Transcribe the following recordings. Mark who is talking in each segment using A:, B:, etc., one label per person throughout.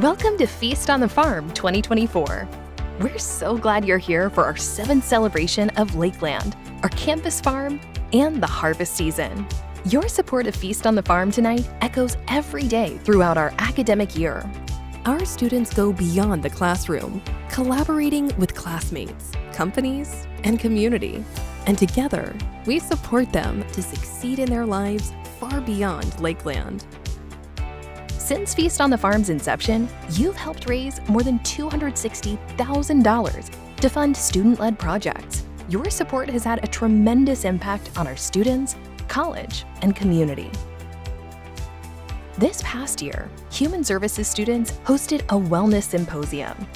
A: Welcome to Feast on the Farm 2024. We're so glad you're here for our 7th celebration of Lakeland, our campus farm, and the harvest season. Your support of Feast on the Farm tonight echoes every day throughout our academic year. Our students go beyond the classroom, collaborating with classmates, companies, and community. And together, we support them to succeed in their lives far beyond Lakeland. Since Feast on the Farm's inception, you've helped raise more than $260,000 to fund student-led projects. Your support has had a tremendous impact on our students, college, and community. This past year, Human Services students hosted a wellness symposium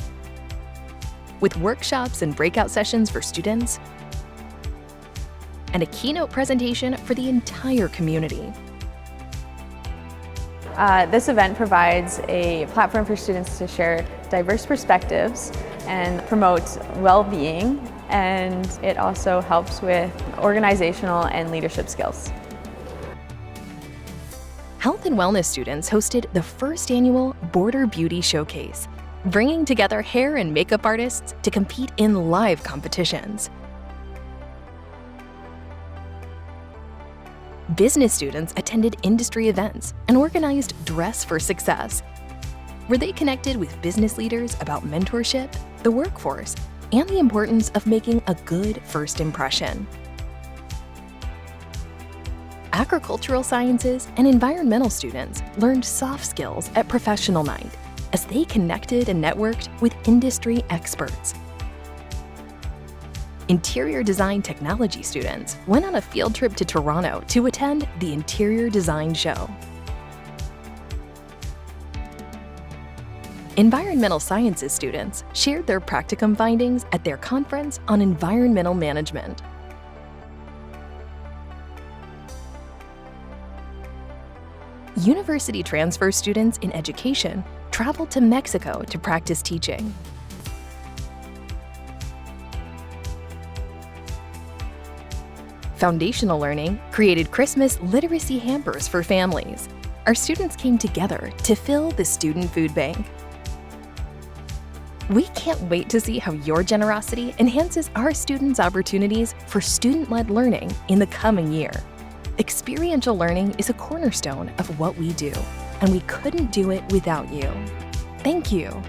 A: with workshops and breakout sessions for students and a keynote presentation for the entire community.
B: This event provides a platform for students to share diverse perspectives and promote well-being, and it also helps with organizational and leadership skills.
A: Health and wellness students hosted the first annual Border Beauty Showcase, bringing together hair and makeup artists to compete in live competitions. Business students attended industry events and organized Dress for Success, where they connected with business leaders about mentorship, the workforce, and the importance of making a good first impression. Agricultural sciences and environmental students learned soft skills at Professional Night as they connected and networked with industry experts. Interior design technology students went on a field trip to Toronto to attend the Interior Design Show. Environmental sciences students shared their practicum findings at their conference on environmental management. University transfer students in education traveled to Mexico to practice teaching. Foundational Learning created Christmas literacy hampers for families. Our students came together to fill the student food bank. We can't wait to see how your generosity enhances our students' opportunities for student-led learning in the coming year. Experiential learning is a cornerstone of what we do, and we couldn't do it without you. Thank you.